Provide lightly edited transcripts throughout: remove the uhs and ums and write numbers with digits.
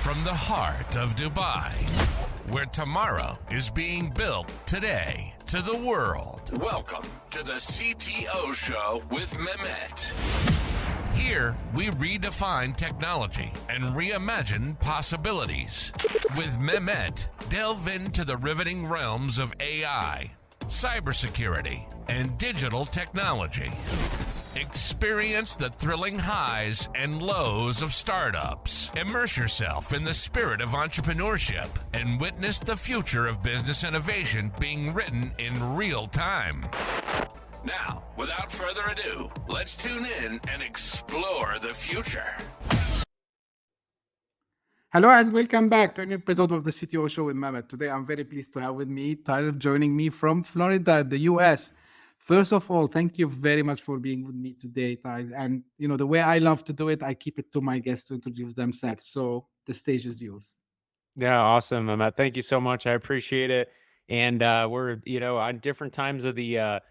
From the heart of Dubai, where tomorrow is being built today, to the world. Welcome to the CTO Show with Mehmet. Here, we redefine technology and reimagine possibilities. With Mehmet, delve into the riveting realms of AI, cybersecurity, and digital technology. Experience the thrilling highs and lows of startups. Immerse yourself in the spirit of entrepreneurship and witness the future of business innovation being written in real time. Now, without further ado, let's tune in and explore the future. Hello and welcome back to an episode of the CTO Show with Mehmet. Today I'm very pleased to have with me Tyler joining me from Florida, the US. First of all, thank you very much for being with me today, Tyler. And the way I love to do it, I keep it to my guests to introduce themselves. So the stage is yours. Yeah, awesome, Matt. Thank you so much. I appreciate it. And we're, on different times of the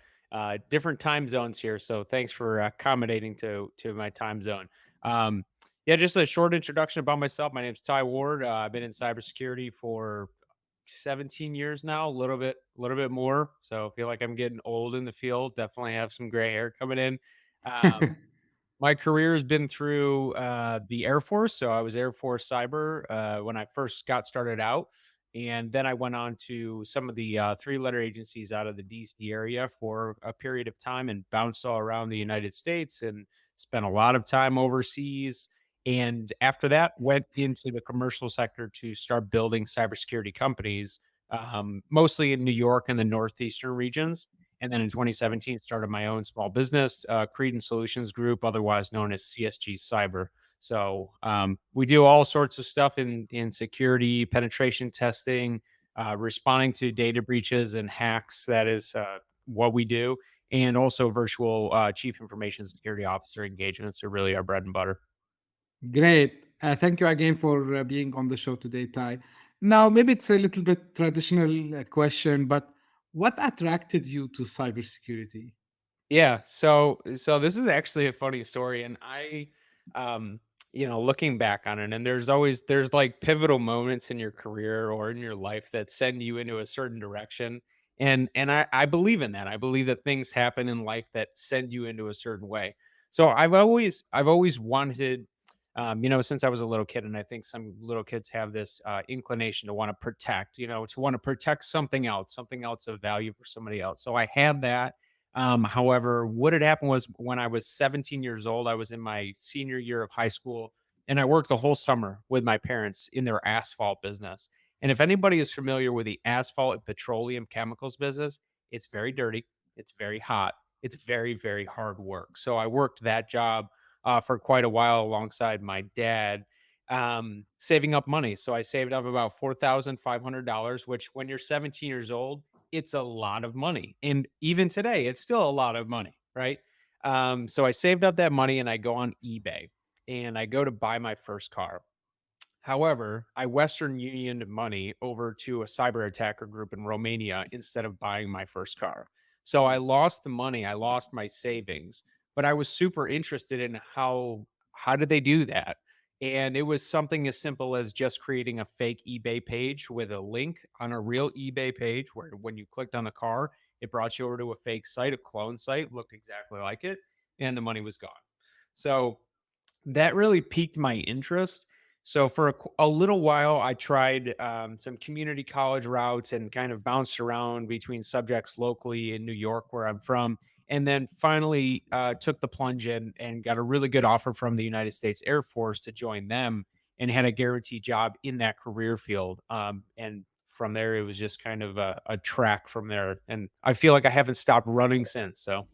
different time zones here. So thanks for accommodating to my time zone. Yeah, just a short introduction about myself. My name's Ty Ward. I've been in cybersecurity for 17 years now, a little bit more. So I feel like I'm getting old in the field. Definitely have some gray hair coming in. My career has been through the Air Force. So I was Air Force Cyber when I first got started out. And then I went on to some of the three-letter agencies out of the DC area for a period of time and bounced all around the United States and spent a lot of time overseas. And after that, went into the commercial sector to start building cybersecurity companies, mostly in New York and the northeastern regions. And then in 2017, started my own small business, Credence Solutions Group, otherwise known as CSG Cyber. So we do all sorts of stuff in security, penetration testing, responding to data breaches and hacks. That is what we do. And also virtual chief information security officer engagements are really our bread and butter. Great. Thank you again for being on the show today, Ty. Now, maybe it's a little bit traditional question, but what attracted you to cybersecurity? Yeah, so this is actually a funny story, and I, looking back on it, and there's like pivotal moments in your career or in your life that send you into a certain direction, and I believe in that. I believe that things happen in life that send you into a certain way. So I've always wanted, since I was a little kid, and I think some little kids have this inclination to want to protect, to want to protect something else of value for somebody else. So I had that. However, what had happened was when I was 17 years old, I was in my senior year of high school, and I worked the whole summer with my parents in their asphalt business. And if anybody is familiar with the asphalt and petroleum chemicals business, it's very dirty, it's very hot, it's very, very hard work. So I worked that job for quite a while alongside my dad, saving up money. So I saved up about $4,500, which when you're 17 years old, it's a lot of money. And even today, it's still a lot of money, right? So I saved up that money and I go on eBay and I go to buy my first car. However, I Western Unioned money over to a cyber attacker group in Romania instead of buying my first car. So I lost the money, I lost my savings, but I was super interested in how did they do that? And it was something as simple as just creating a fake eBay page with a link on a real eBay page where when you clicked on the car, it brought you over to a fake site, a clone site, looked exactly like it, and the money was gone. So that really piqued my interest. So for a little while, I tried some community college routes and kind of bounced around between subjects locally in New York, where I'm from, and then finally took the plunge in and got a really good offer from the United States Air Force to join them and had a guaranteed job in that career field. And from there, it was just kind of a track from there. And I feel like I haven't stopped running since. So.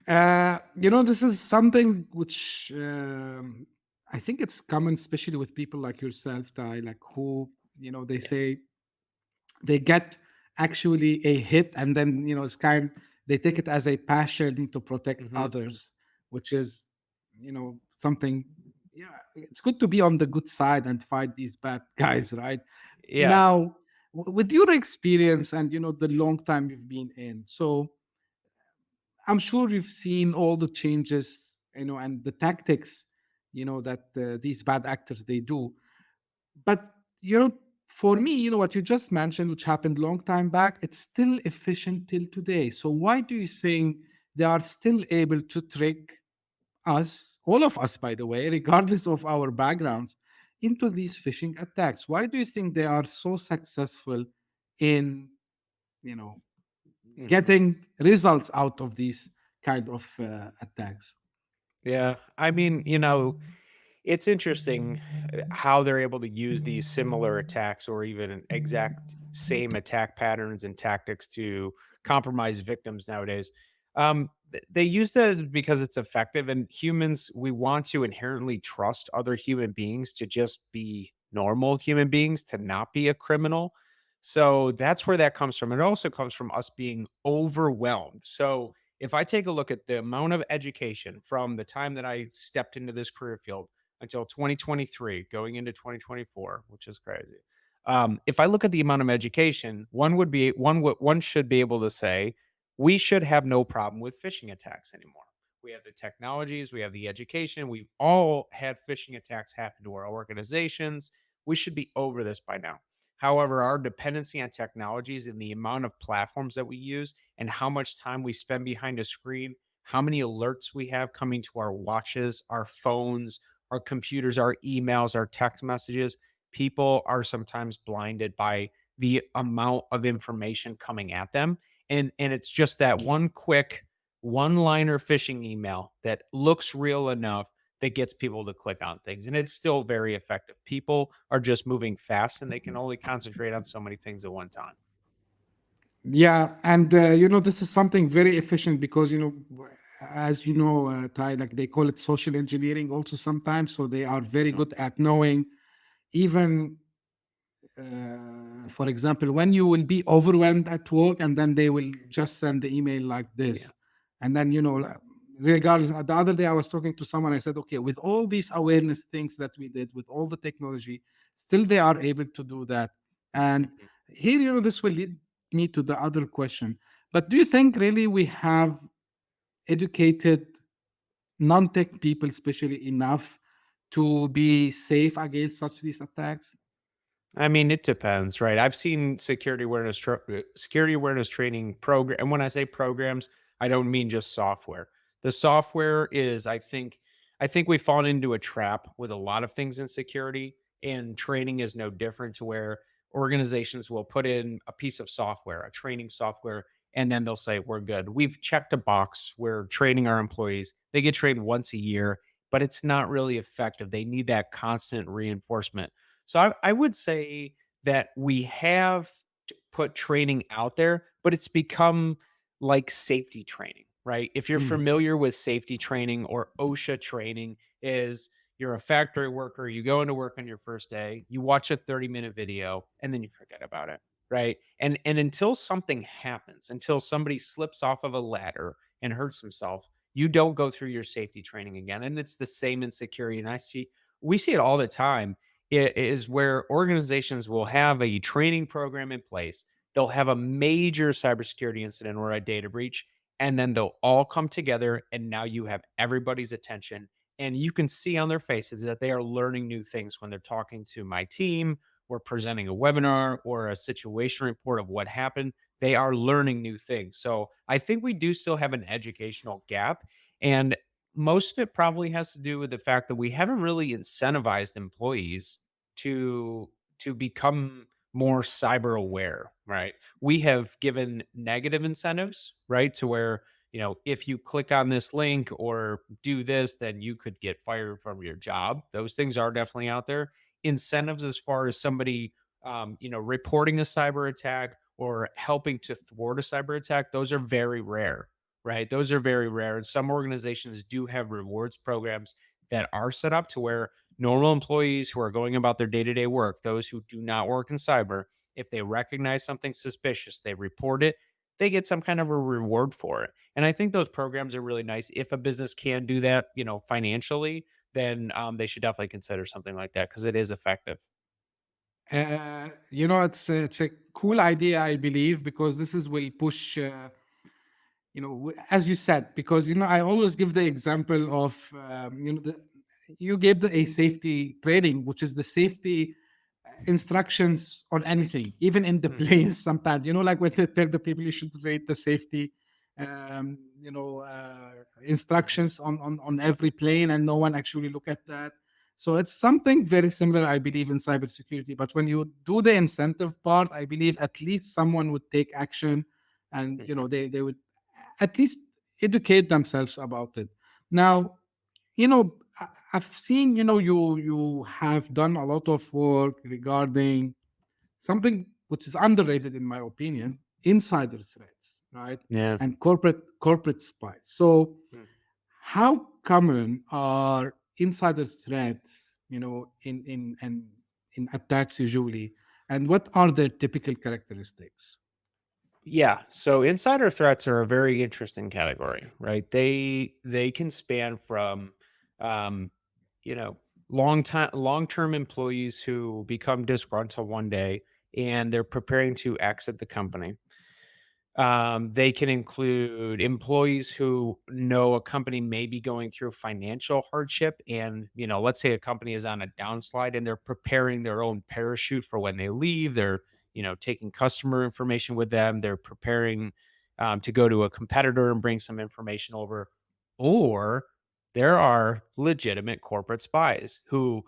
This is something which I think it's common, especially with people like yourself, Ty, like who, they say they get actually a hit and then, they take it as a passion to protect others, which is, something, yeah, it's good to be on the good side and fight these bad guys, right? Yeah. Now, with your experience and, the long time you've been in, so I'm sure you've seen all the changes, and the tactics, that these bad actors they do. But for me, what you just mentioned, which happened long time back, it's still efficient till today. So why do you think they are still able to trick us, all of us, by the way, regardless of our backgrounds, into these phishing attacks? Why do you think they are so successful in, you know, Mhm. getting results out of these kind of attacks? Yeah. I mean, it's interesting how they're able to use these similar attacks or even exact same attack patterns and tactics to compromise victims nowadays. They use that because it's effective, and humans, we want to inherently trust other human beings to just be normal human beings, to not be a criminal. So that's where that comes from. It also comes from us being overwhelmed. So if I take a look at the amount of education from the time that I stepped into this career field until 2023, going into 2024, which is crazy. If I look at the amount of education, one should be able to say we should have no problem with phishing attacks anymore. We have the technologies, we have the education, we've all had phishing attacks happen to our organizations. We should be over this by now. However, our dependency on technologies and the amount of platforms that we use and how much time we spend behind a screen, how many alerts we have coming to our watches, our phones, our computers, our emails, our text messages. People are sometimes blinded by the amount of information coming at them. And it's just that one quick one-liner phishing email that looks real enough that gets people to click on things. And it's still very effective. People are just moving fast and they can only concentrate on so many things at one time. Yeah, and this is something very efficient because as Ty, like they call it social engineering also sometimes. So they are very No. good at knowing even for example, when you will be overwhelmed at work and then they will just send the email like Yeah. this. And then, regardless, the other day I was talking to someone, I said, okay, with all these awareness things that we did, with all the technology, still they are able to do that. And Mhm. here, this will lead me to the other question. But do you think really we have educated non-tech people, especially enough to be safe against such these attacks? I mean, it depends, right? I've seen security awareness training program, and when I say programs, I don't mean just software. The software is, I think we've fallen into a trap with a lot of things in security, and training is no different. To where organizations will put in a piece of software, a training software, and then they'll say we're good. We've checked a box. We're training our employees. They get trained once a year, but it's not really effective. They need that constant reinforcement. So I would say that we have put training out there, but it's become like safety training, right? If you're Mm. familiar with safety training or OSHA training, is you're a factory worker, you go into work on your first day, you watch a 30-minute video, and then you forget about it, right? And until something happens, until somebody slips off of a ladder and hurts himself, you don't go through your safety training again. And it's the same in security. And we see it all the time. It is where organizations will have a training program in place. They'll have a major cybersecurity incident or a data breach, and then they'll all come together. And now you have everybody's attention. And you can see on their faces that they are learning new things when they're talking to my team or presenting a webinar or a situation report of what happened. They are learning new things. So I think we do still have an educational gap. And most of it probably has to do with the fact that we haven't really incentivized employees to become more cyber aware, right? We have given negative incentives, right? To where, if you click on this link or do this, then you could get fired from your job. Those things are definitely out there. Incentives as far as somebody reporting a cyber attack or helping to thwart a cyber attack, those are very rare, right? Those are very rare. And some organizations do have rewards programs that are set up to where normal employees who are going about their day to day work, those who do not work in cyber, if they recognize something suspicious, they report it, they get some kind of a reward for it. And I think those programs are really nice. If a business can do that, financially, then they should definitely consider something like that because it is effective. It's a cool idea, I believe, because this is will push. As you said, because I always give the example of you gave a safety training, which is the safety instructions on anything, even in the planes sometimes, like when they tell the people you should rate the safety, instructions on every plane, and no one actually look at that. So it's something very similar, I believe, in cybersecurity. But when you do the incentive part, I believe at least someone would take action, and they would at least educate themselves about it. Now, I've seen, you have done a lot of work regarding something which is underrated, in my opinion, insider threats, right? Yeah. And corporate spies. So Mm. how common are insider threats, in attacks usually, and what are their typical characteristics? Yeah, so insider threats are a very interesting category, right? They can span from um, you know, long-term employees who become disgruntled one day and they're preparing to exit the company. They can include employees who know a company may be going through financial hardship. And, let's say a company is on a downslide and they're preparing their own parachute for when they leave. They're, taking customer information with them. They're preparing to go to a competitor and bring some information over. Or there are legitimate corporate spies who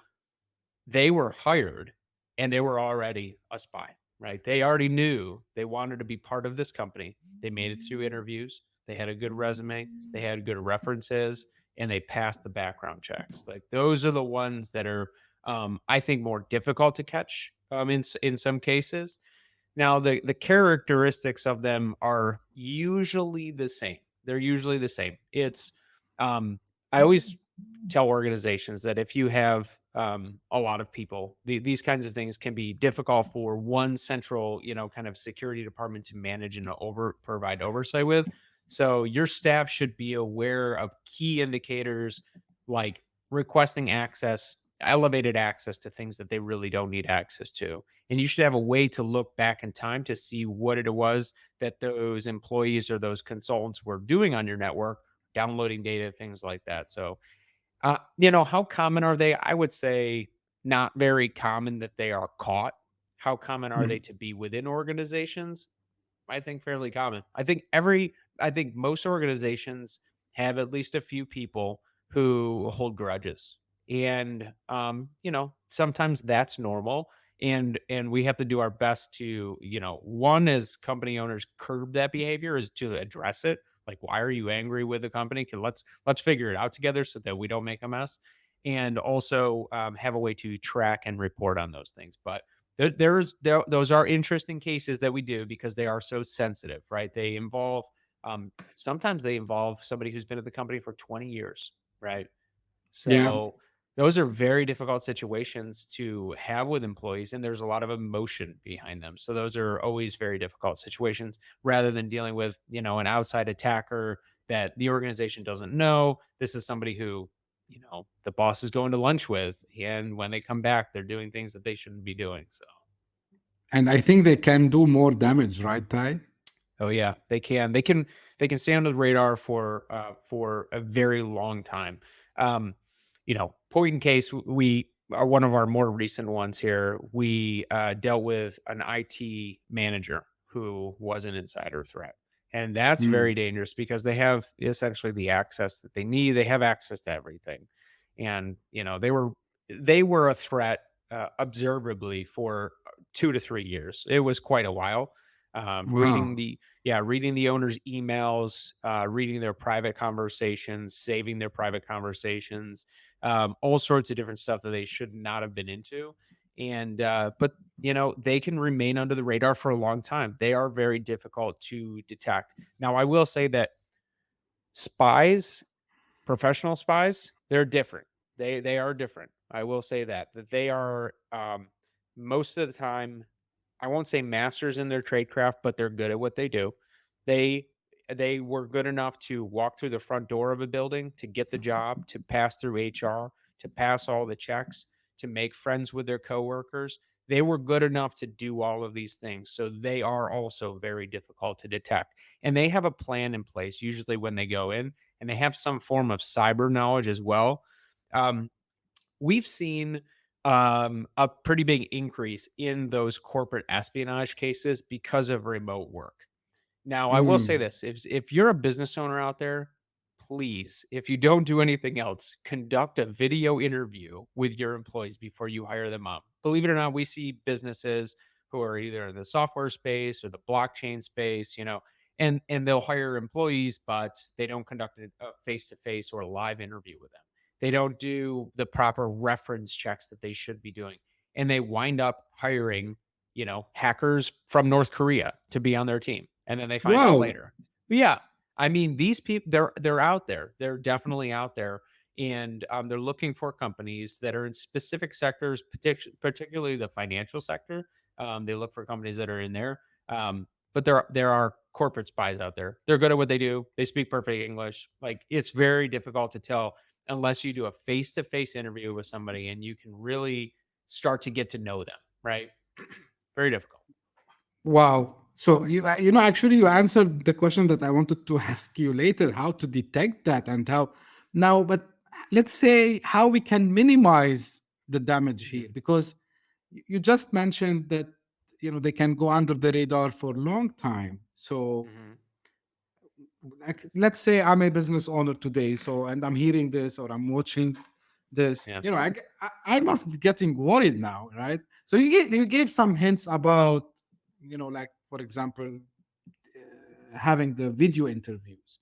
they were hired and they were already a spy, right? They already knew they wanted to be part of this company. They made it through interviews. They had a good resume. They had good references and they passed the background checks. Like those are the ones that are, I think, more difficult to catch in some cases. Now, the characteristics of them are usually the same. They're usually the same. It's I always tell organizations that if you have a lot of people, these kinds of things can be difficult for one central, kind of security department to manage and provide oversight with. So your staff should be aware of key indicators like requesting access, elevated access to things that they really don't need access to. And you should have a way to look back in time to see what it was that those employees or those consultants were doing on your network, downloading data, things like that. So, how common are they? I would say not very common that they are caught. How common are they Mhm. to be within organizations? I think fairly common. I think most organizations have at least a few people who hold grudges. And sometimes that's normal. And we have to do our best to, one as company owners curb that behavior is to address it. Like, why are you angry with the company? Let's figure it out together so that we don't make a mess. And also have a way to track and report on those things. But those are interesting cases that we do because they are so sensitive, right? They involve sometimes they involve somebody who's been at the company for 20 years, right? Yeah. So those are very difficult situations to have with employees, and there's a lot of emotion behind them. So those are always very difficult situations rather than dealing with, an outside attacker that the organization doesn't know. This is somebody who, the boss is going to lunch with, and when they come back, they're doing things that they shouldn't be doing. So And I think they can do more damage, right, Ty? oh yeah, they can. They can stay under the radar for a very long time. Point in case we are one of our more recent ones here. We dealt with an IT manager who was an insider threat, and that's Mm. very dangerous because they have essentially the access that they need. They have access to everything, and they were a threat observably for 2 to 3 years. It was quite a while. Reading Wow. the owner's emails, reading their private conversations, saving their private conversations, all sorts of different stuff that they should not have been into. And but they can remain under the radar for a long time. They are very difficult to detect. Now, I will say that spies, professional spies, they're different. They are different. I will say that they are most of the time, I won't say masters in their trade craft, but they're good at what they do. They they were good enough to walk through the front door of a building, to get the job, to pass through HR, to pass all the checks, to make friends with their coworkers. They were good enough to do all of these things. So they are also very difficult to detect. And they have a plan in place usually when they go in, and they have some form of cyber knowledge as well. Um, we've seen a pretty big increase in those corporate espionage cases because of remote work. Now, I will say Mm. this, if you're a business owner out there, please, if you don't do anything else, conduct a video interview with your employees before you hire them up. Believe it or not, we see businesses who are either in the software space or the blockchain space, and they'll hire employees, but they don't conduct a face-to-face or a live interview with them. They don't do the proper reference checks that they should be doing. And they wind up hiring, hackers from North Korea to be on their team. And then they find out Wow. later. But yeah, I mean, these people, they're out there. They're definitely out there, and they're looking for companies that are in specific sectors, particularly the financial sector. They look for companies that are in there. But there are corporate spies out there. They're good at what they do. They speak perfect English. Like, it's very difficult to tell unless you do a face to face interview with somebody and you can really start to get to know them. Right? Very difficult. Wow. So actually you answered the question that I wanted to ask you later, how to detect that and how now, but let's say how we can minimize the damage here, Mhm. because you just mentioned that they can go under the radar for a long time. So Mhm. like, let's say I'm a business owner today, so and I'm hearing this or I'm watching this, Yeah. I must be getting worried now, right? So you gave some hints about, like for example, having the video interviews,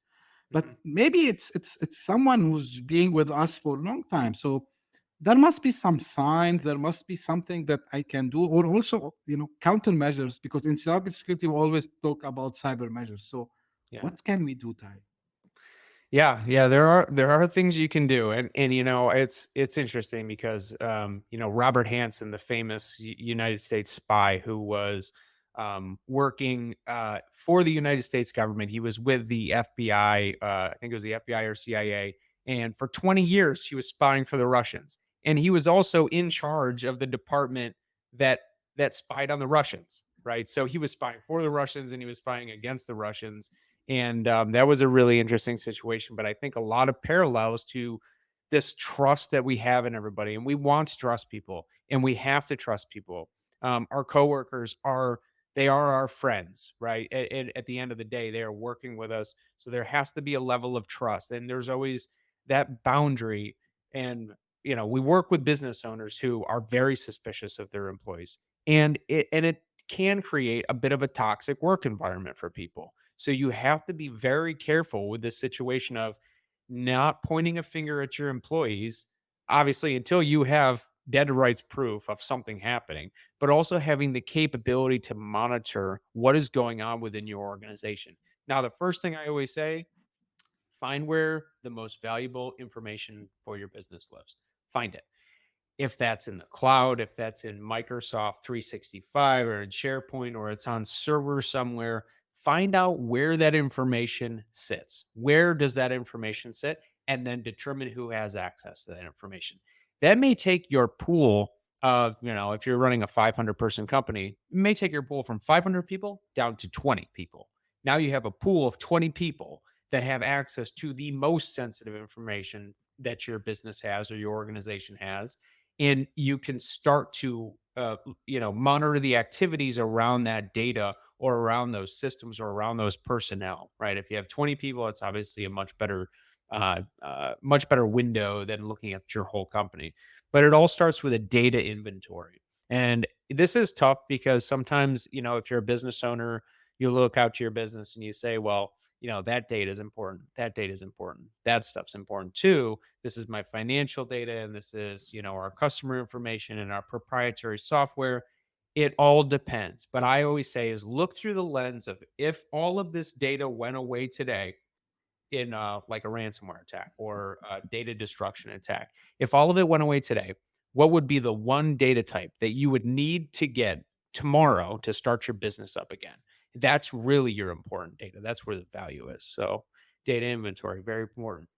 but Mhm. maybe it's someone who's being with us for a long time. So there must be some signs, there must be something that I can do, or also countermeasures, because in cybersecurity we always talk about cyber measures. So Yeah. what can we do, Ty? Yeah, there are things you can do, and it's interesting because Robert Hansen, the famous United States spy who was working for the United States government, he was with the FBI, I think it was the FBI or CIA, and for 20 years he was spying for the Russians, and he was also in charge of the department that spied on the Russians, right? So he was spying for the Russians and he was spying against the Russians, and that was a really interesting situation. But I think a lot of parallels to this trust that we have in everybody, and we want to trust people, and we have to trust people. Our coworkers are our friends, right? At the end of the day, they are working with us, so there has to be a level of trust, and there's always that boundary. And we work with business owners who are very suspicious of their employees, and it can create a bit of a toxic work environment for people. So you have to be very careful with this situation of not pointing a finger at your employees, obviously, until you have dead to rights proof of something happening, but also having the capability to monitor what is going on within your organization. Now, the first thing I always say, find where the most valuable information for your business lives. Find it. If that's in the cloud, if that's in Microsoft 365 or in SharePoint, or it's on server somewhere, find out where that information sits. Where does that information sit? And then determine who has access to that information. That may take your pool of, if you're running a 500-person company, it may take your pool from 500 people down to 20 people. Now you have a pool of 20 people that have access to the most sensitive information that your business has or your organization has, and you can start to monitor the activities around that data or around those systems or around those personnel. Right? If you have 20 people, it's obviously a much better window than looking at your whole company. But it all starts with a data inventory. And this is tough because sometimes, if you're a business owner, you look out to your business and you say, well, that data is important, that data is important, that stuff's important too. This is my financial data, and this is, our customer information and our proprietary software. It all depends. But I always say is look through the lens of, if all of this data went away today in like a ransomware attack or a data destruction attack, if all of it went away today, what would be the one data type that you would need to get tomorrow to start your business up again? That's really your important data. That's where the value is. So data inventory, very important.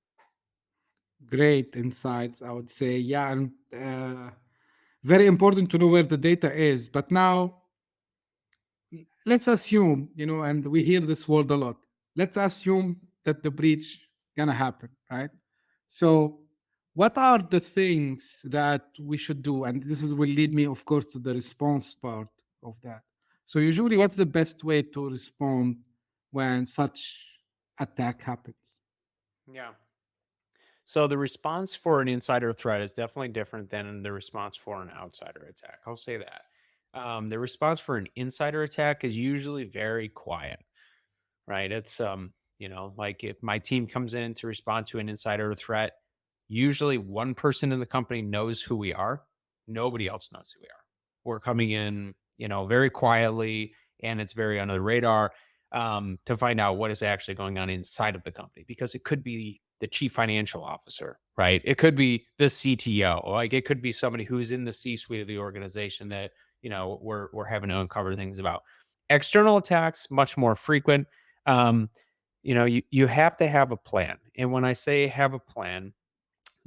Great insights, I would say. Yeah, and very important to know where the data is. But now let's assume, and we hear this word a lot. Let's assume that the breach gonna happen, right? So what are the things that we should do? And will lead me, of course, to the response part of that. So usually, what's the best way to respond when such attack happens? Yeah. So the response for an insider threat is definitely different than the response for an outsider attack. I'll say that. The response for an insider attack is usually very quiet, right? It's like if my team comes in to respond to an insider threat, usually one person in the company knows who we are. Nobody else knows who we are. We're coming in, very quietly, and it's very under the radar, to find out what is actually going on inside of the company, because it could be the chief financial officer, right? It could be the CTO, like it could be somebody who's in the C-suite of the organization that we're having to uncover things about. External attacks much more frequent. Um, you have to have a plan, and when I say have a plan,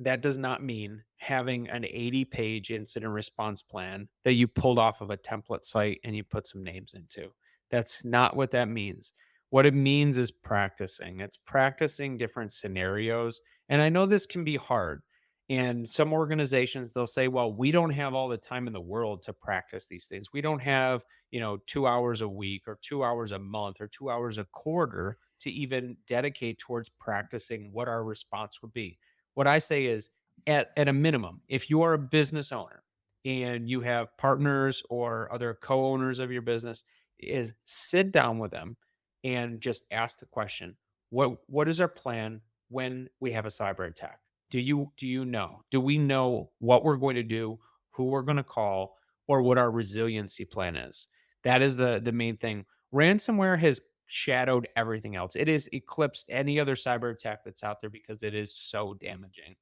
that does not mean having an 80-page incident response plan that you pulled off of a template site and you put some names into. That's not what that means. What it means is practicing. It's practicing different scenarios. And I know this can be hard. And some organizations, they'll say, well, we don't have all the time in the world to practice these things. We don't have, 2 hours a week or 2 hours a month or 2 hours a quarter to even dedicate towards practicing what our response would be. What I say is, at a minimum, if you are a business owner and you have partners or other co-owners of your business, is sit down with them and just ask the question, what is our plan when we have a cyber attack? Do you know? Do we know what we're going to do, who we're going to call, or what our resiliency plan is? That is the main thing. Ransomware has shadowed everything else. It has eclipsed any other cyber attack that's out there because it is so damaging.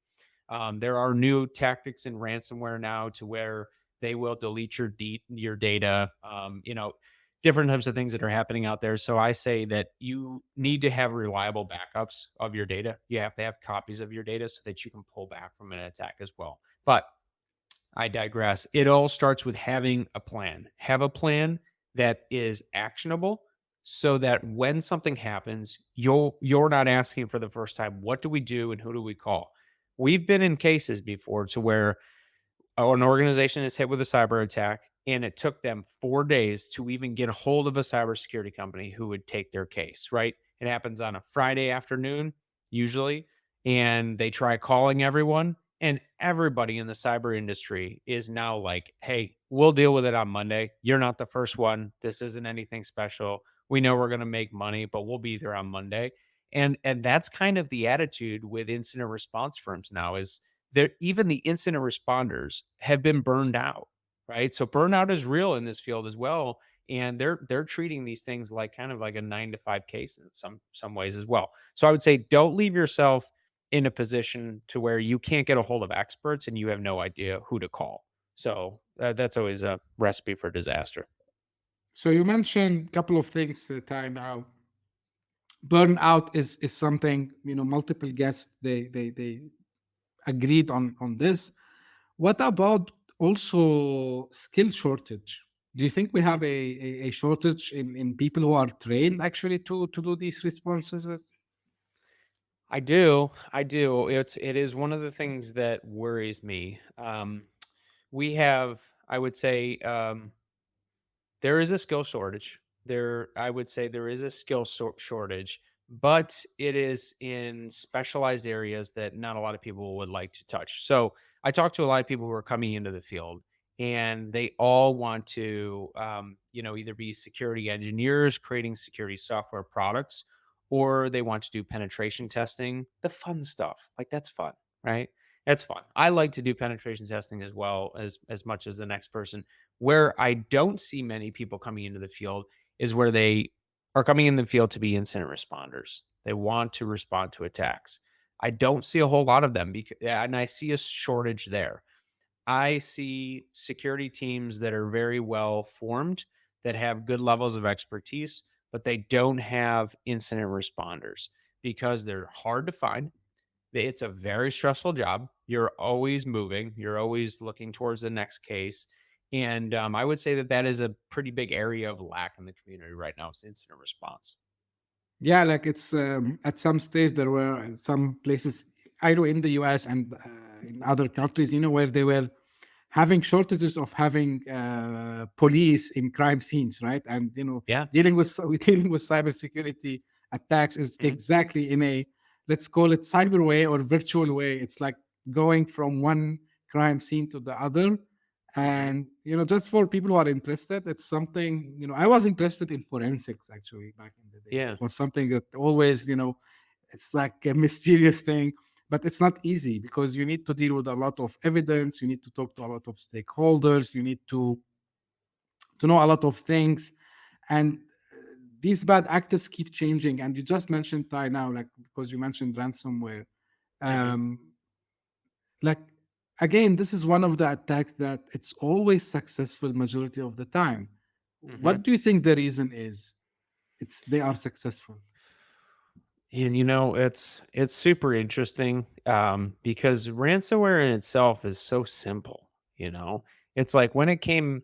There are new tactics in ransomware now to where they will delete your data. Different types of things that are happening out there. So I say that you need to have reliable backups of your data. You have to have copies of your data so that you can pull back from an attack as well. But I digress. It all starts with having a plan. Have a plan that is actionable so that when something happens, you're not asking for the first time, what do we do and who do we call? We've been in cases before to where an organization is hit with a cyber attack and it took them 4 days to even get a hold of a cybersecurity company who would take their case, right? It happens on a Friday afternoon, usually, and they try calling everyone, and everybody in the cyber industry is now like, hey, we'll deal with it on Monday. You're not the first one. This isn't anything special. We know we're going to make money, but we'll be there on Monday. And that's kind of the attitude with incident response firms now is that even the incident responders have been burned out, right? So burnout is real in this field as well, and they're treating these things like kind of like a 9 to 5 case in some ways as well. So I would say don't leave yourself in a position to where you can't get a hold of experts and you have no idea who to call. So that's always a recipe for disaster. So you mentioned a couple of things, Ty. Now, burnout is something, multiple guests they agreed on this. What about also skill shortage? Do you think we have a shortage in people who are trained actually to do these responses? I do. I do. It is one of the things that worries me. We have, I would say, there is a skill shortage. I would say there is a shortage, but it is in specialized areas that not a lot of people would like to touch. So I talk to a lot of people who are coming into the field, and they all want to, either be security engineers creating security software products, or they want to do penetration testing, the fun stuff. Like that's fun, right? That's fun. I like to do penetration testing as well as much as the next person. Where I don't see many people coming into the field is where they are coming in the field to be incident responders. They want to respond to attacks. I don't see a whole lot of them, and I see a shortage there. I see security teams that are very well formed, that have good levels of expertise, but they don't have incident responders because they're hard to find. It's a very stressful job. You're always moving. You're always looking towards the next case. And I would say that is a pretty big area of lack in the community right now. It's incident response. Yeah, like it's at some stage there were some places I know in the US and in other countries, where they were having shortages of having police in crime scenes, right? And Yeah. dealing with dealing with cybersecurity attacks is Mhm. exactly in a, let's call it, cyber way or virtual way. It's like going from one crime scene to the other. Mhm. And just for people who are interested, it's something, I was interested in forensics actually back in the days. Yeah. It was something that always, it's like a mysterious thing, but it's not easy because you need to deal with a lot of evidence. You need to talk to a lot of stakeholders. You need to know a lot of things. And these bad actors keep changing. And you just mentioned Ty now, like, because you mentioned ransomware. Mhm. um like, again, this is one of the attacks that it's always successful majority of the time. Mhm. What do you think the reason is? It's they are successful. And it's super interesting, because ransomware in itself is so simple. You know, it's like ransomware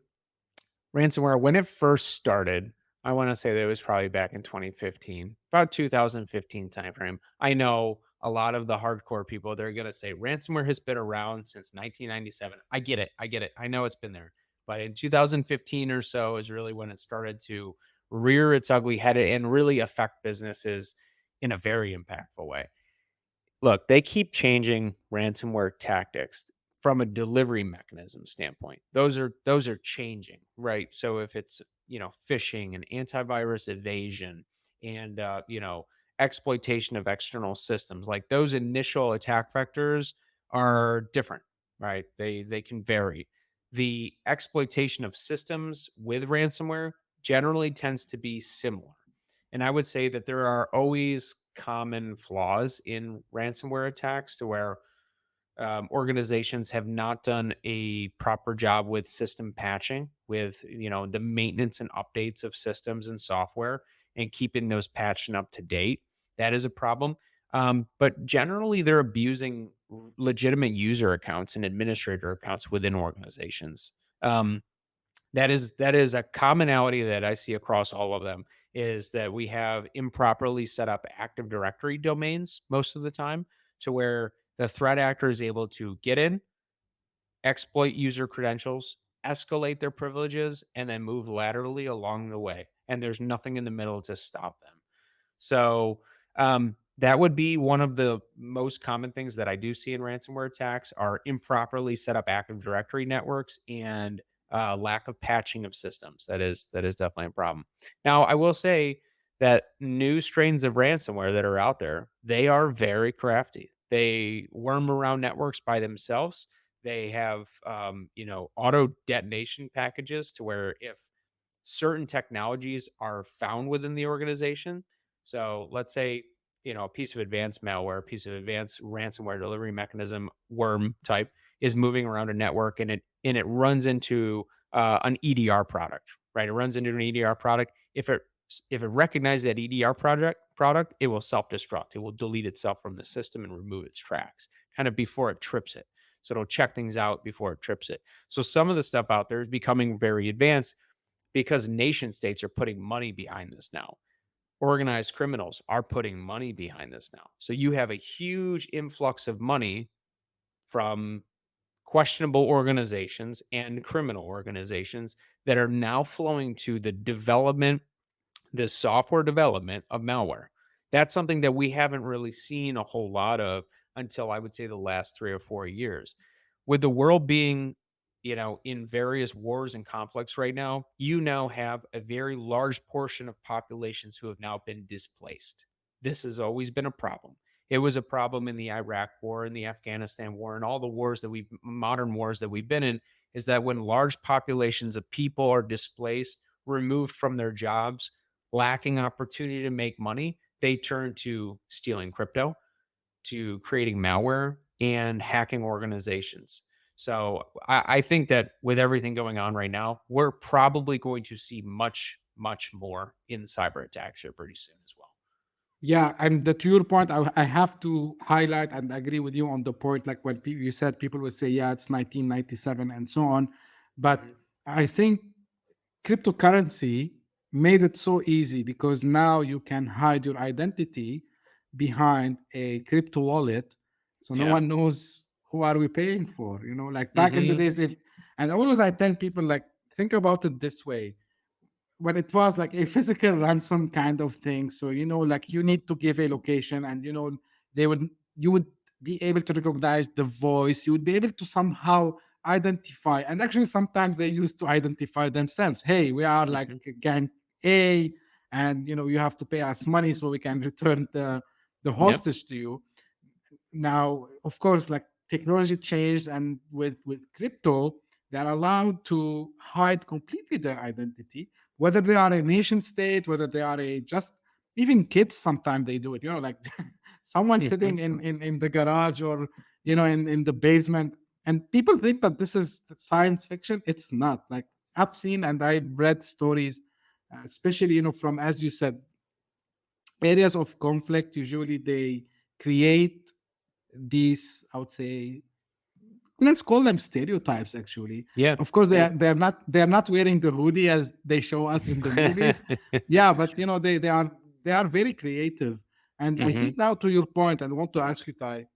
when it first started. I want to say that it was probably back in 2015, about 2015 timeframe. I know a lot of the hardcore people, they're gonna say ransomware has been around since 1997. I get it. I get it. I know it's been there, but in 2015 or so is really when it started to rear its ugly head and really affect businesses in a very impactful way. Look, they keep changing ransomware tactics from a delivery mechanism standpoint. Those are changing, right? So if it's, phishing and antivirus evasion and exploitation of external systems, like those initial attack vectors are different, right? They can vary. The exploitation of systems with ransomware generally tends to be similar. And I would say that there are always common flaws in ransomware attacks to where organizations have not done a proper job with system patching, with the maintenance and updates of systems and software, and keeping those patched and up to date. That is a problem. But generally, they're abusing legitimate user accounts and administrator accounts within organizations. That is a commonality that I see across all of them, is that we have improperly set up Active Directory domains most of the time, to where the threat actor is able to get in, exploit user credentials, escalate their privileges, and then move laterally along the way. And there's nothing in the middle to stop them. So that would be one of the most common things that I do see in ransomware attacks are improperly set up Active Directory networks and lack of patching of systems. That is definitely a problem. Now, I will say that new strains of ransomware that are out there, they are very crafty. They worm around networks by themselves. They have auto detonation packages to where if certain technologies are found within the organization. So let's say, a piece of advanced malware, a piece of advanced ransomware delivery mechanism, worm type, is moving around a network, and it runs into an EDR product, right? It runs into an EDR product. If it recognizes that EDR product, it will self destruct. It will delete itself from the system and remove its tracks, kind of before it trips it. So it'll check things out before it trips it. So some of the stuff out there is becoming very advanced because nation states are putting money behind this now. Organized criminals are putting money behind this now. So you have a huge influx of money from questionable organizations and criminal organizations that are now flowing to the software development of malware. That's something that we haven't really seen a whole lot of until I would say the last 3 or 4 years. With the world being, in various wars and conflicts right now, you now have a very large portion of populations who have now been displaced. This has always been a problem. It was a problem in the Iraq war and the Afghanistan war and all the modern wars that we've been in, is that when large populations of people are displaced, removed from their jobs, lacking opportunity to make money, they turn to stealing crypto, to creating malware, and hacking organizations. So I think that with everything going on right now, we're probably going to see much, much more in cyber attacks here pretty soon as well. Yeah, and to your point, I have to highlight and agree with you on the point. Like when you said, people would say, "Yeah, it's 1997" and so on, but Mhm. I think cryptocurrency made it so easy because now you can hide your identity behind a crypto wallet. So no Yeah. one knows who are we paying for. Like back in the Hmm. days, if and always I tell people, like, think about it this way: when it was like a physical ransom kind of thing. So like you need to give a location, and they would you would be able to recognize the voice. You would be able to somehow identify, and actually sometimes they used to identify themselves. Hey, we are like Hmm. gang A, and you have to pay us money so we can return the Yep. hostage to you. Now, of course, like technology changed, and with crypto, they're allowed to hide completely their identity, whether they are a nation state, whether they are a just even kids. Sometimes they do it, like someone Hmm. sitting in the garage, or in the basement, and people think that this is science fiction. It's not. Like, I've seen and I've read stories, especially from, as you said, areas of conflict. Usually they create these, I would say, let's call them stereotypes. Actually, Yeah. of course, they Yeah. are they're not wearing the hoodie as they show us in the movies. Yeah, but they are very creative. And I Hmm. think, now, to your point, and I want to ask you, Ty,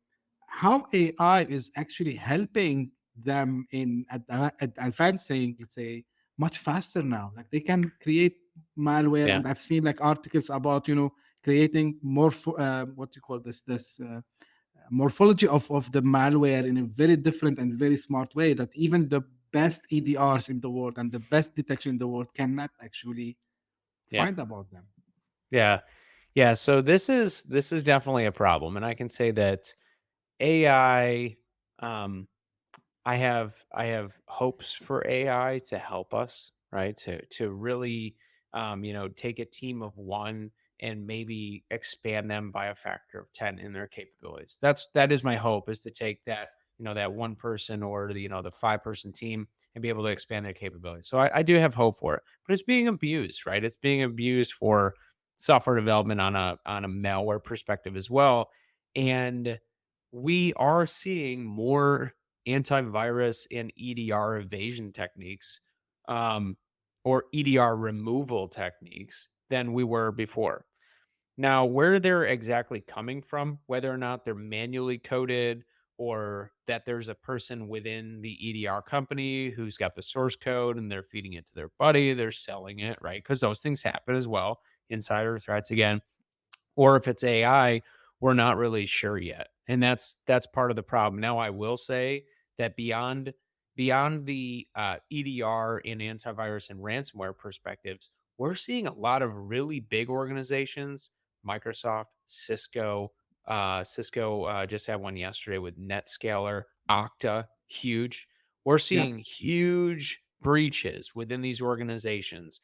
how AI is actually helping them in advancing, let's say, much faster now. Like, they can create malware, Yeah. and I've seen like articles about creating more what you call this morphology of the malware in a very different and very smart way, that even the best EDRs in the world and the best detection in the world cannot actually Yeah. find about them. Yeah. Yeah. So this is definitely a problem, and I can say that AI. Um, I have hopes for AI to help us, right? To really, take a team of one and maybe expand them by a factor of 10 in their capabilities. That is my hope, is to take that one person, or the 5-person team, and be able to expand their capabilities. So I do have hope for it, but it's being abused, right? It's being abused for software development on a malware perspective as well. And we are seeing more antivirus and EDR evasion techniques, um, or EDR removal techniques, than we were before. Now, where they're exactly coming from, whether or not they're manually coded, or that there's a person within the EDR company who's got the source code and they're feeding it to their buddy, they're selling it, right? Because those things happen as well. Insider threats again, or if it's AI, we're not really sure yet. And that's part of the problem. Now, I will say that beyond the EDR and antivirus and ransomware perspectives, we're seeing a lot of really big organizations, Microsoft, Cisco. Cisco just had one yesterday with NetScaler, Okta, huge. We're Yeah. seeing huge breaches within these organizations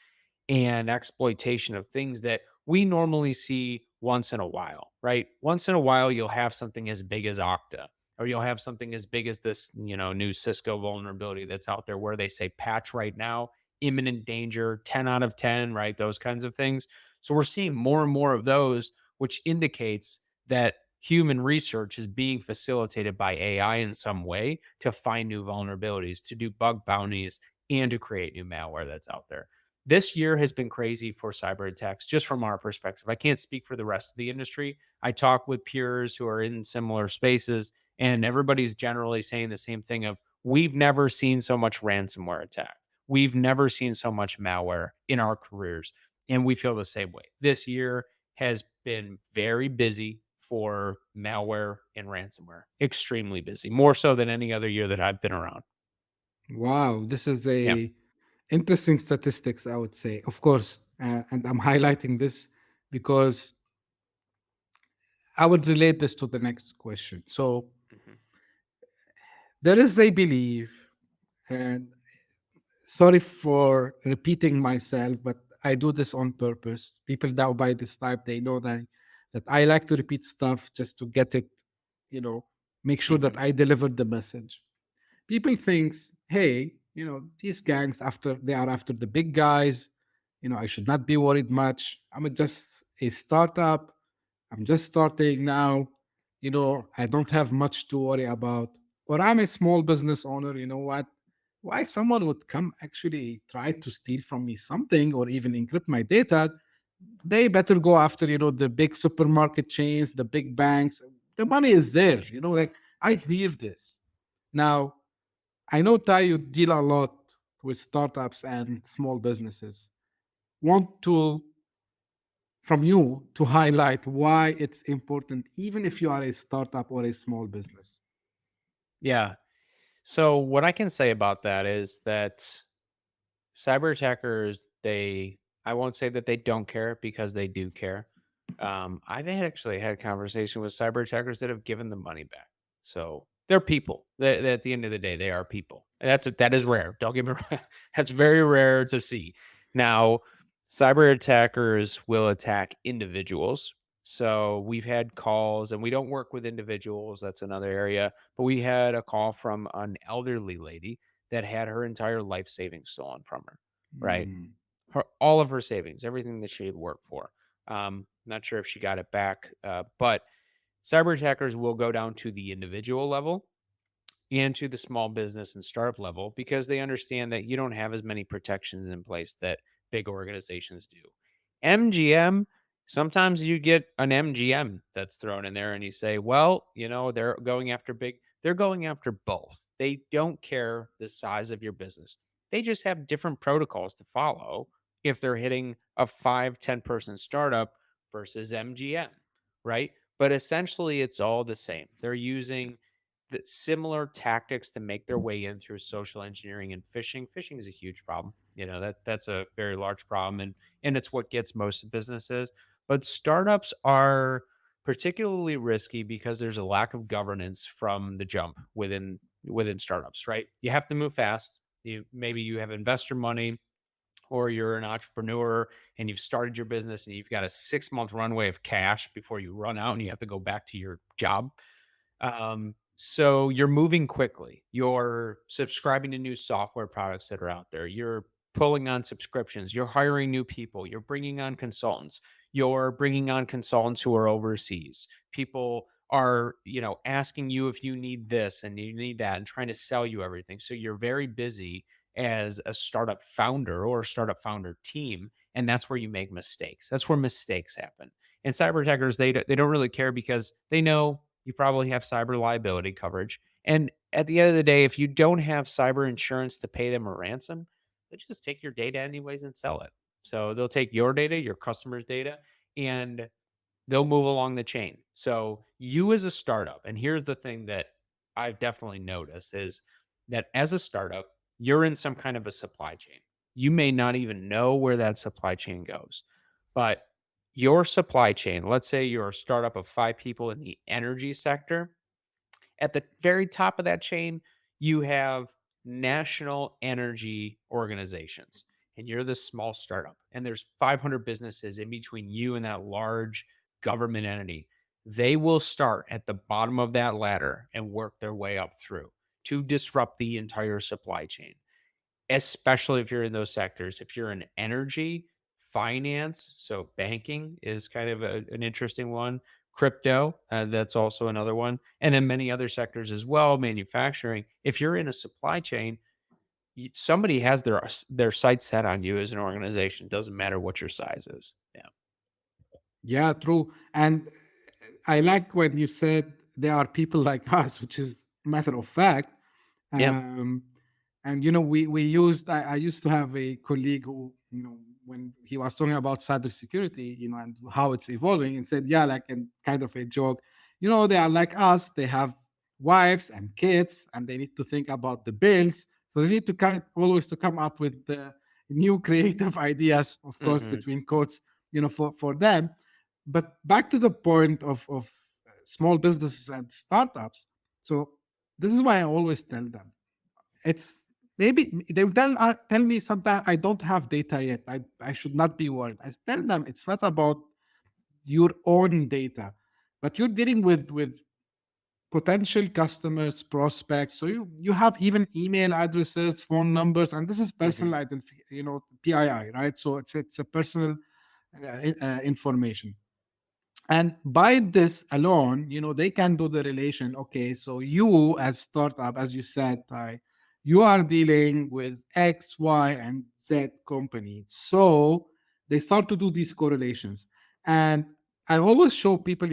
and exploitation of things that we normally see once in a while, right? Once in a while, you'll have something as big as Okta, or you'll have something as big as this, new Cisco vulnerability that's out there where they say patch right now, imminent danger, 10 out of 10, right? Those kinds of things. So we're seeing more and more of those, which indicates that human research is being facilitated by AI in some way to find new vulnerabilities, to do bug bounties, and to create new malware that's out there. This year has been crazy for cyber attacks, just from our perspective. I can't speak for the rest of the industry. I talk with peers who are in similar spaces, and everybody's generally saying the same thing of, we've never seen so much ransomware attack. We've never seen so much malware in our careers. And we feel the same way. This year has been very busy for malware and ransomware. Extremely busy, more so than any other year that I've been around. Wow, this is Yeah. a interesting statistics, I would say. Of course, and I'm highlighting this because I would relate this to the next question. So Mhm. there is a belief, and sorry for repeating myself, but I do this on purpose. People that buy this type, they know that I like to repeat stuff just to get it, you know, make sure that Mhm. I deliver the message. People thinks, hey, these gangs, after they are after the big guys, I should not be worried much. I'm just a startup. I'm just starting now. I don't have much to worry about. Or I'm a small business owner. You know what? Why someone would come actually try to steal from me something, or even encrypt my data? They better go after, the big supermarket chains, the big banks. the money is there. Like I hear this. Now, I know, Ty, you deal a lot with startups and small businesses. Want to from you to highlight why it's important, even if you are a startup or a small business. Yeah. So what I can say about that is that cyber attackers, I won't say that they don't care, because they do care. I've actually had a conversation with cyber attackers that have given the money back. So they're people. At the end of the day, they are people. And that is rare. Don't get me wrong. That's very rare to see. Now, cyber attackers will attack individuals. So we've had calls, and we don't work with individuals. That's another area. But we had a call from an elderly lady that had her entire life savings stolen from her, right? Mm. All of her savings, everything that she had worked for. Not sure if she got it back, but cyber attackers will go down to the individual level and to the small business and startup level, because they understand that you don't have as many protections in place that big organizations do. MGM, sometimes you get an MGM that's thrown in there, and you say, well, they're going after both. They don't care the size of your business. They just have different protocols to follow if they're hitting a 5-10 person startup versus MGM, right? But essentially, it's all the same. They're using similar tactics to make their way in through social engineering and phishing. Phishing is a huge problem. That's a very large problem, and it's what gets most businesses. But startups are particularly risky because there's a lack of governance from the jump within startups, right? You have to move fast. You have investor money, or you're an entrepreneur and you've started your business and you've got a 6-month runway of cash before you run out and you have to go back to your job. So you're moving quickly. You're subscribing to new software products that are out there. You're pulling on subscriptions. You're hiring new people. You're bringing on consultants. You're bringing on consultants who are overseas. People are, asking you if you need this and you need that and trying to sell you everything. So you're very busy as a startup founder or a startup founder team. And that's where you make mistakes. That's where mistakes happen. And cyber attackers, they don't really care, because they know you probably have cyber liability coverage. And at the end of the day, if you don't have cyber insurance to pay them a ransom, they just take your data anyways and sell it. So they'll take your data, your customers' data, and they'll move along the chain. So you as a startup, and here's the thing that I've definitely noticed is that as a startup, you're in some kind of a supply chain. You may not even know where that supply chain goes, but your supply chain, let's say you're a startup of 5 people in the energy sector, at the very top of that chain, you have national energy organizations, and you're the small startup. And there's 500 businesses in between you and that large government entity. They will start at the bottom of that ladder and work their way up through to disrupt the entire supply chain, especially if you're in those sectors. If you're in energy, finance, so banking is kind of an interesting one. Crypto, that's also another one. And then many other sectors as well, manufacturing. If you're in a supply chain, somebody has their sights set on you as an organization. Doesn't matter what your size is. Yeah. Yeah, true. And I like when you said there are people like us, which is matter of fact. Yeah. Um, and we used. I used to have a colleague who, when he was talking about cybersecurity, and how it's evolving, and said, yeah, like in kind of a joke, they are like us. They have wives and kids, and they need to think about the bills. So they need to always to come up with the new creative ideas, of course, Hmm. between quotes, for them. But back to the point of small businesses and startups. So this is why I always tell them, it's maybe they will tell me sometimes I don't have data yet. I should not be worried. I tell them it's not about your own data, but you're dealing with potential customers, prospects. So you have even email addresses, phone numbers, and this is Hmm. personal identity, PII, right? So it's a personal information. And by this alone, they can do the relation. Okay, so you as startup, as you said, Ty, you are dealing with X, Y, and Z company. So they start to do these correlations. And I always show people,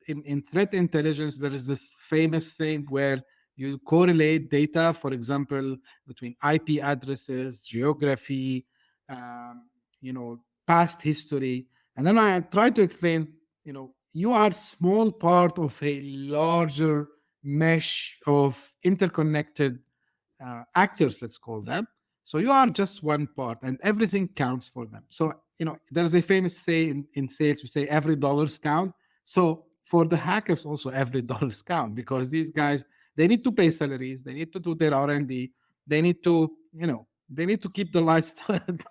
in threat intelligence, there is this famous thing where you correlate data, for example, between IP addresses, geography, um, past history. And then I try to explain, you are small part of a larger mesh of interconnected actors, let's call them. So you are just one part, and everything counts for them. So there's a famous say in sales. We say every dollars count. So for the hackers, also every dollars count, because these guys, they need to pay salaries, they need to do their R&D, they need to they need to keep the lights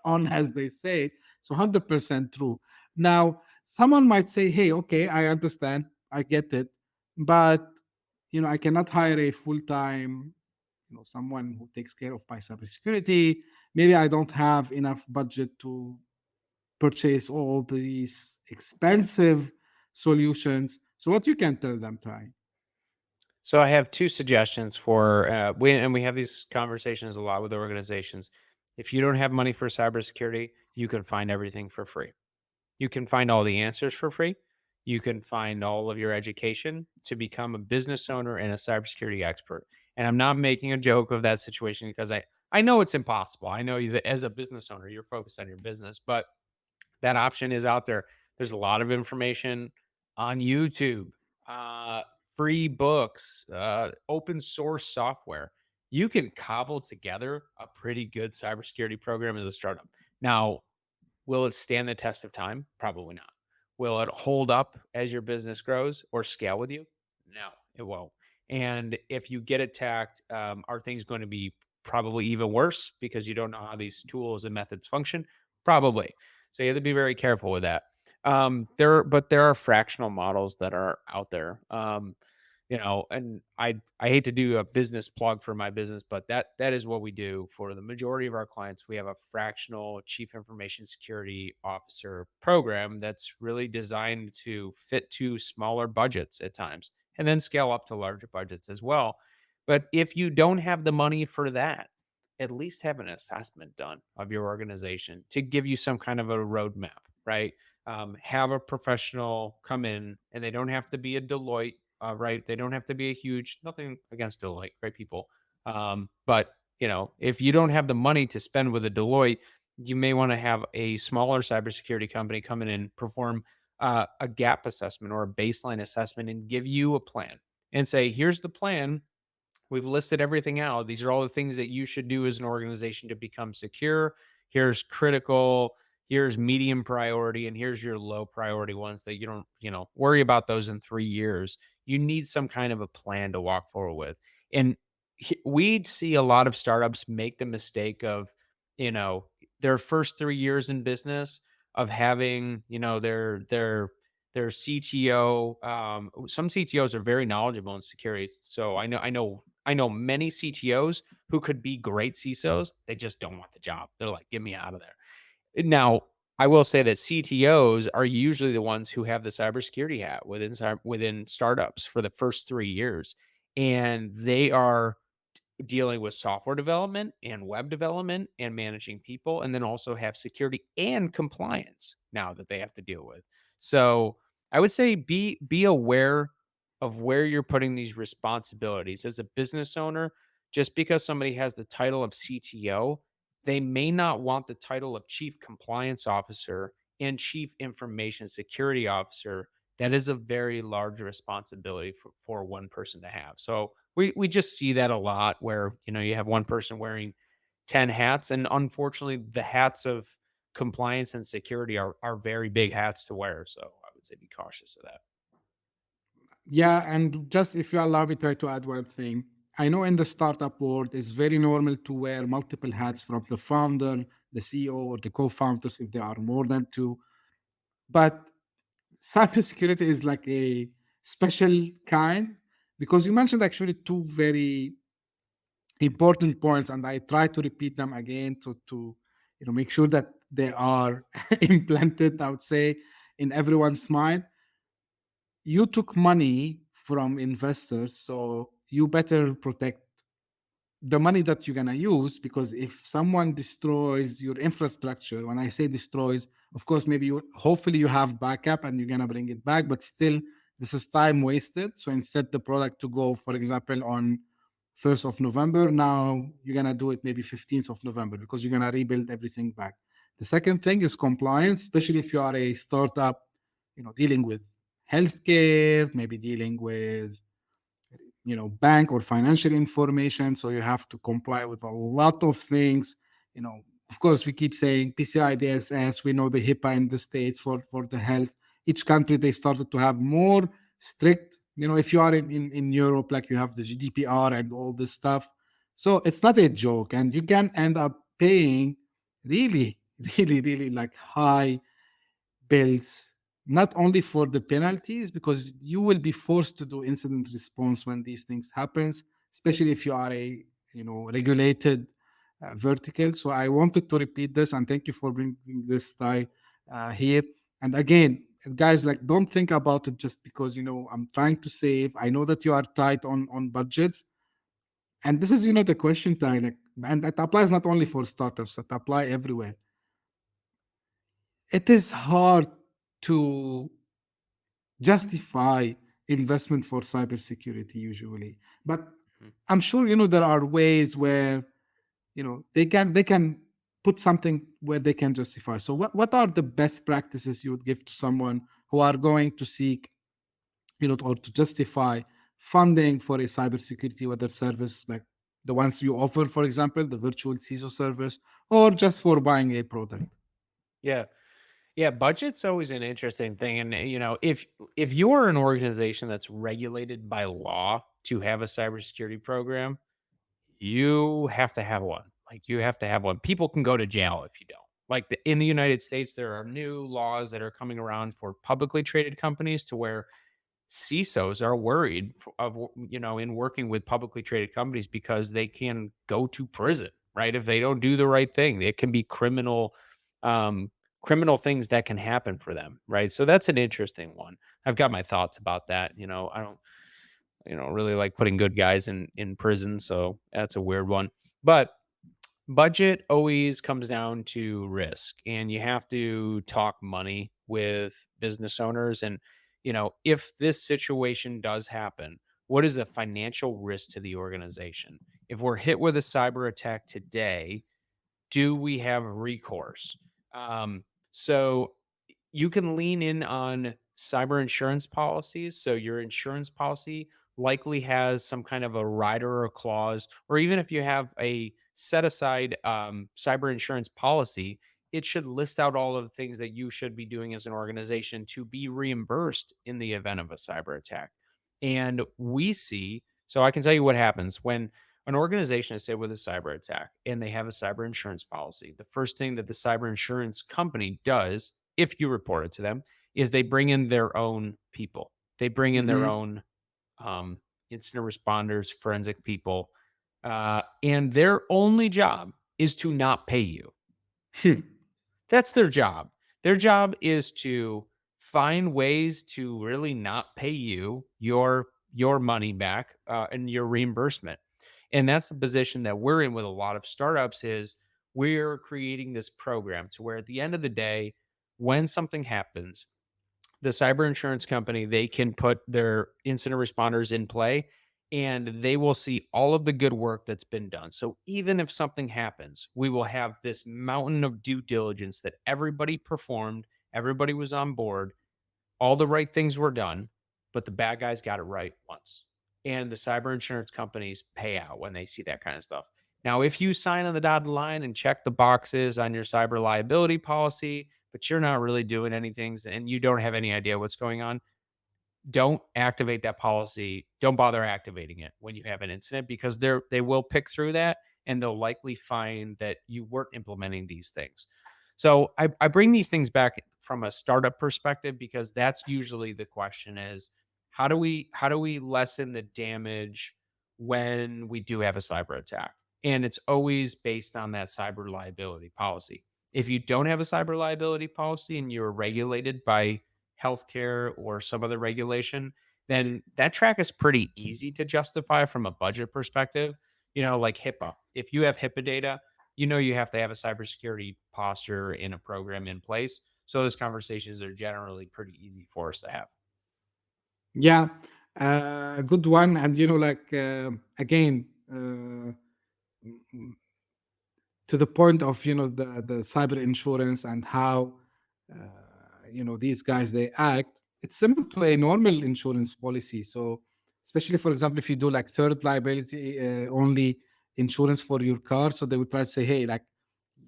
on, as they say. So 100% true. Now, someone might say, hey, okay, I understand, I get it, but I cannot hire a full-time, someone who takes care of my cybersecurity. Maybe I don't have enough budget to purchase all these expensive solutions. So what you can tell them, Ty? So I have two suggestions for we have these conversations a lot with organizations. If you don't have money for cybersecurity, you can find everything for free. You can find all the answers for free. You can find all of your education to become a business owner and a cybersecurity expert. And I'm not making a joke of that situation, because I know it's impossible. I know that as a business owner, you're focused on your business, but that option is out there. There's a lot of information on YouTube, uh, free books, open source software. You can cobble together a pretty good cybersecurity program as a startup. Now, will it stand the test of time? Probably not. Will it hold up as your business grows or scale with you? No, it won't. And if you get attacked, are things going to be probably even worse because you don't know how these tools and methods function? Probably. So you have to be very careful with that. But there are fractional models that are out there. And I hate to do a business plug for my business, but that is what we do for the majority of our clients. We have a fractional chief information security officer program that's really designed to fit to smaller budgets at times, and then scale up to larger budgets as well. But if you don't have the money for that, at least have an assessment done of your organization to give you some kind of a roadmap, right? Have a professional come in, and they don't have to be a Deloitte, right? They don't have to be a huge, nothing against Deloitte, great people. But if you don't have the money to spend with a Deloitte, you may want to have a smaller cybersecurity company come in and perform a gap assessment or a baseline assessment and give you a plan and say, here's the plan. We've listed everything out. These are all the things that you should do as an organization to become secure. Here's critical, here's medium priority, and here's your low priority ones that you don't, worry about those in 3 years. You need some kind of a plan to walk forward with. And we'd see a lot of startups make the mistake of, their first 3 years in business of having, their CTO. Some CTOs are very knowledgeable in security. So I know many CTOs who could be great CISOs. They just don't want the job. They're like, get me out of there. Now, I will say that CTOs are usually the ones who have the cybersecurity hat within startups for the first 3 years. And they are dealing with software development and web development and managing people, and then also have security and compliance now that they have to deal with. So I would say be aware of where you're putting these responsibilities as a business owner. Just because somebody has the title of CTO, they may not want the title of chief compliance officer and chief information security officer. That is a very large responsibility for one person to have. So we just see that a lot where, you have one person wearing 10 hats, and unfortunately the hats of compliance and security are very big hats to wear. So I would say be cautious of that. Yeah, and just if you allow me, try to add one thing. I know in the startup world, it's very normal to wear multiple hats, from the founder, the CEO, or the co-founders if there are more than two. But cybersecurity is like a special kind, because you mentioned actually two very important points, and I try to repeat them again to make sure that they are implanted, I would say, in everyone's mind. You took money from investors, so you better protect the money that you're going to use, because if someone destroys your infrastructure, when I say destroys, of course, maybe hopefully you have backup and you're going to bring it back, but still this is time wasted. So instead the product to go, for example, on 1st of November, now you're going to do it maybe 15th of November because you're going to rebuild everything back. The second thing is compliance, especially if you are a startup, dealing with healthcare, maybe dealing with bank or financial information. So you have to comply with a lot of things. Of course, we keep saying PCI DSS. We know the HIPAA in the States for the health. Each country, they started to have more strict, if you are in Europe, like you have the GDPR and all this stuff. So it's not a joke. And you can end up paying really, really, really like high bills, not only for the penalties, because you will be forced to do incident response when these things happens, especially if you are a regulated vertical. So I wanted to repeat this, and thank you for bringing this Ty here. And again, guys, like, don't think about it just because I'm trying to save. I know that you are tight on budgets, and this is the question, Ty, like, and it applies not only for startups, it apply everywhere. It is hard to justify investment for cybersecurity usually, but Mhm. I'm sure there are ways where they can put something where they can justify. So what are the best practices you would give to someone who are going to seek or to justify funding for a cybersecurity, whether service like the ones you offer, for example, the virtual CISO service, or just for buying a product? Yeah. Yeah, budget's always an interesting thing, and if you're an organization that's regulated by law to have a cybersecurity program, you have to have one. Like, you have to have one. People can go to jail if you don't. Like, in the United States, there are new laws that are coming around for publicly traded companies to where CISOs are worried in working with publicly traded companies because they can go to prison, right? If they don't do the right thing, it can be um, criminal things that can happen for them, right? So that's an interesting one. I've got my thoughts about that. I don't, really like putting good guys in prison, so that's a weird one. But budget always comes down to risk, and you have to talk money with business owners. And if this situation does happen, what is the financial risk to the organization? If we're hit with a cyber attack today, do we have recourse? So you can lean in on cyber insurance policies. So your insurance policy likely has some kind of a rider or clause, or even if you have a set aside cyber insurance policy, it should list out all of the things that you should be doing as an organization to be reimbursed in the event of a cyber attack. And so I can tell you what happens when an organization is hit with a cyber attack and they have a cyber insurance policy. The first thing that the cyber insurance company does, if you report it to them, is they bring in their own people. They bring in their Mhm. own incident responders, forensic people, and their only job is to not pay you. Hmm. That's their job. Their job is to find ways to really not pay you your money back and your reimbursement. And that's the position that we're in with a lot of startups is we're creating this program to where at the end of the day, when something happens, the cyber insurance company, they can put their incident responders in play and they will see all of the good work that's been done. So even if something happens, we will have this mountain of due diligence that everybody performed, everybody was on board, all the right things were done, but the bad guys got it right once. And the cyber insurance companies pay out when they see that kind of stuff. Now, if you sign on the dotted line and check the boxes on your cyber liability policy, but you're not really doing anything and you don't have any idea what's going on, don't activate that policy. Don't bother activating it when you have an incident because they will pick through that and they'll likely find that you weren't implementing these things. So I bring these things back from a startup perspective because that's usually the question is how do we lessen the damage when we do have a cyber attack? And it's always based on that cyber liability policy. If you don't have a cyber liability policy and you're regulated by healthcare or some other regulation, then that track is pretty easy to justify from a budget perspective. Like HIPAA. If you have HIPAA data, you have to have a cybersecurity posture and a program in place. So those conversations are generally pretty easy for us to have. Yeah, good one. And like again, to the point of the cyber insurance and how these guys they act. It's similar to a normal insurance policy. So especially for example, if you do like third liability only insurance for your car, so they would try to say, hey, like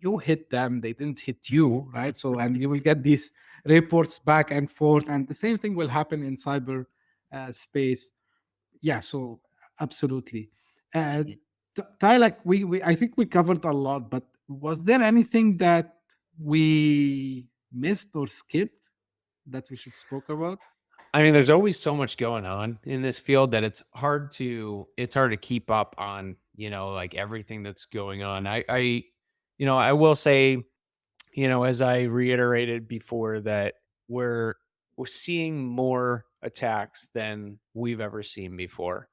you hit them, they didn't hit you, right? So and you will get these reports back and forth, and the same thing will happen in cyber space. Yeah, so absolutely. Uh, Ty, like we I think we covered a lot, but was there anything that we missed or skipped that we should spoke about? I mean, there's always so much going on in this field that it's hard to keep up on, like everything that's going on. I will say, as I reiterated before, that we're we're seeing more attacks than we've ever seen before.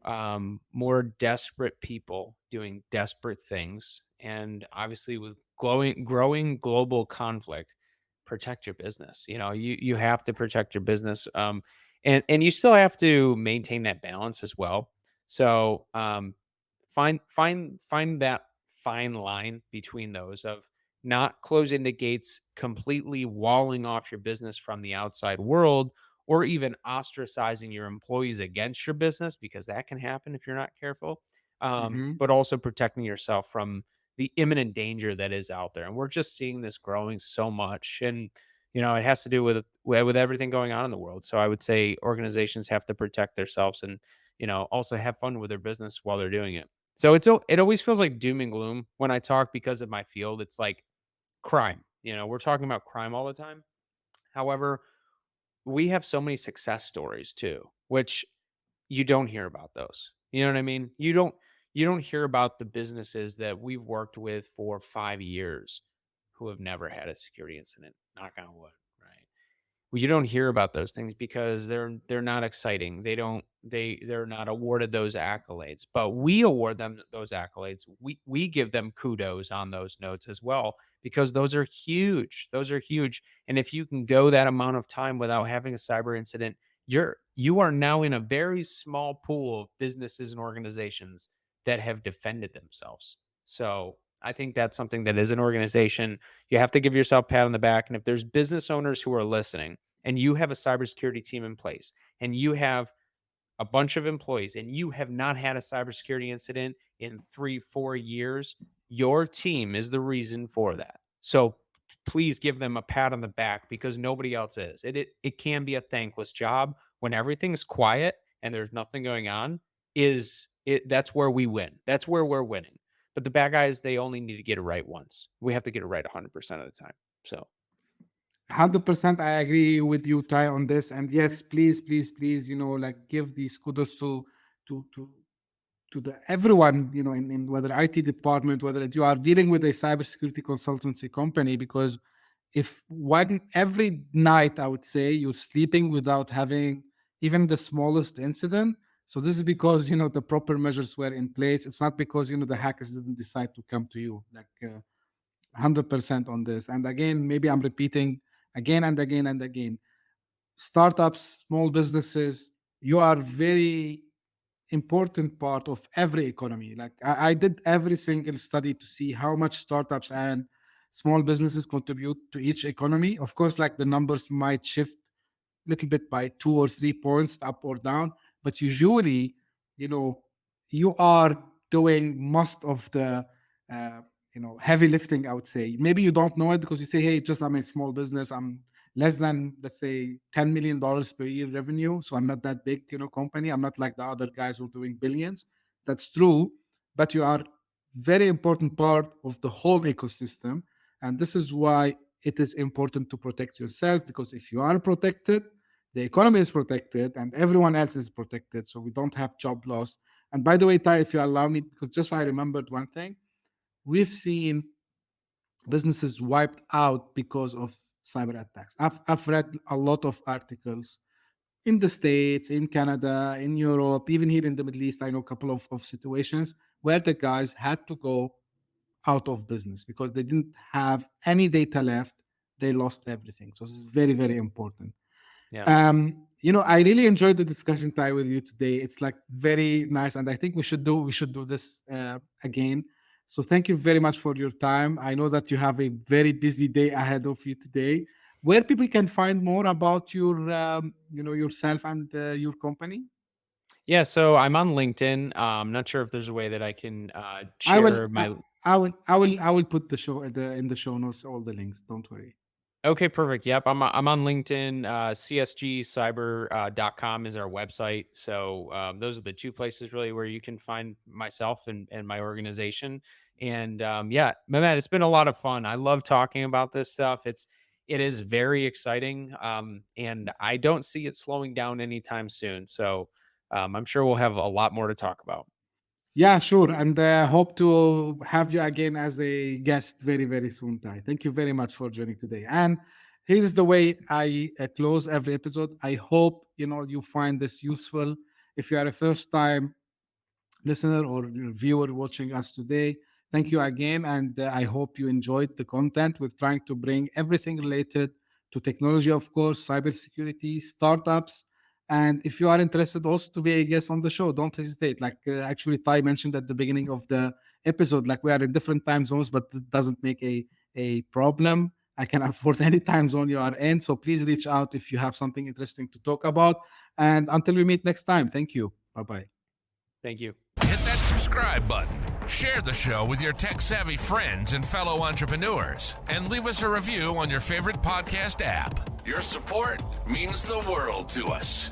More desperate people doing desperate things, and obviously with growing global conflict, protect your business. You have to protect your business, and you still have to maintain that balance as well. So find that fine line between those of not closing the gates, completely walling off your business from the outside world, or even ostracizing your employees against your business, because that can happen if you're not careful. Hmm. But also protecting yourself from the imminent danger that is out there. And we're just seeing this growing so much. And it has to do with everything going on in the world. So I would say organizations have to protect themselves and also have fun with their business while they're doing it. So it always feels like doom and gloom when I talk because of my field. It's like crime. We're talking about crime all the time. However, we have so many success stories too, which you don't hear about those. You know what I mean? You don't hear about the businesses that we've worked with for 5 years who have never had a security incident. Knock on wood, right? Well, you don't hear about those things because they're not exciting. They're not awarded those accolades, but we award them those accolades. We give them kudos on those notes as well because those are huge. Those are huge. And if you can go that amount of time without having a cyber incident, you are now in a very small pool of businesses and organizations that have defended themselves. So I think that's something that, as an organization, you have to give yourself a pat on the back. And if there's business owners who are listening and you have a cybersecurity team in place and you have a bunch of employees and you have not had a cybersecurity incident in 3-4 years, your team is the reason for that. So please give them a pat on the back because nobody else is. It can be a thankless job when everything's quiet and there's nothing going on. That's where we win. That's where we're winning. But the bad guys, they only need to get it right once. We have to get it right 100% of the time. So 100%, I agree with you, Ty, on this. And yes, please, please, please, like give these kudos to to to the everyone, in whether IT department, whether you are dealing with a cybersecurity consultancy company, because if one every night, I would say, you're sleeping without having even the smallest incident. So this is because the proper measures were in place. It's not because the hackers didn't decide to come to you. Like 100% on this. And again, maybe I'm repeating again and again and again. Startups, small businesses, you are very important part of every economy. Like I did every single study to see how much startups and small businesses contribute to each economy. Of course, like the numbers might shift little bit by 2 or 3 points up or down, but usually, you know, you are doing most of the heavy lifting. I would say maybe you don't know it because you say, hey, just I'm a small business. I'm less than, let's say, $10 million per year revenue, so I'm not that big, company. I'm not like the other guys who are doing billions. That's true, but you are very important part of the whole ecosystem, and this is why it is important to protect yourself, because if you are protected, the economy is protected and everyone else is protected, so we don't have job loss. And by the way, Ty, if you allow me, because just I remembered one thing, we've seen businesses wiped out because of cyber attacks. I've read a lot of articles in the States, in Canada, in Europe, even here in the Middle East. I know a couple of situations where the guys had to go out of business because they didn't have any data left. They lost everything. So this is very, very important. Yeah. I really enjoyed the discussion, Ty, with you today. It's like very nice, and I think we should do this again. So thank you very much for your time. I know that you have a very busy day ahead of you today. Where people can find more about yourself and your company? Yeah. So I'm on LinkedIn. I'm not sure if there's a way that I can I will, share I, my. I will put in the show notes all the links. Don't worry. Okay, perfect. Yep. I'm on LinkedIn. CSGcyber.com is our website. So those are the two places really where you can find myself and my organization. And yeah, Mehmet, it's been a lot of fun. I love talking about this stuff. It is very exciting. And I don't see it slowing down anytime soon. So I'm sure we'll have a lot more to talk about. Yeah, sure. And hope to have you again as a guest very, very soon, Ty. Thank you very much for joining today. And here's the way I close every episode. I hope you find this useful. If you are a first time listener or viewer watching us today, thank you again. And I hope you enjoyed the content. We're trying to bring everything related to technology, of course, cybersecurity, startups. And if you are interested also to be a guest on the show, don't hesitate. Like actually, Ty mentioned at the beginning of the episode, like we are in different time zones, but it doesn't make a problem. I can afford any time zone you are in. So please reach out if you have something interesting to talk about. And until we meet next time, thank you. Bye bye. Thank you. Hit that subscribe button, share the show with your tech-savvy friends and fellow entrepreneurs, and leave us a review on your favorite podcast app. Your support means the world to us.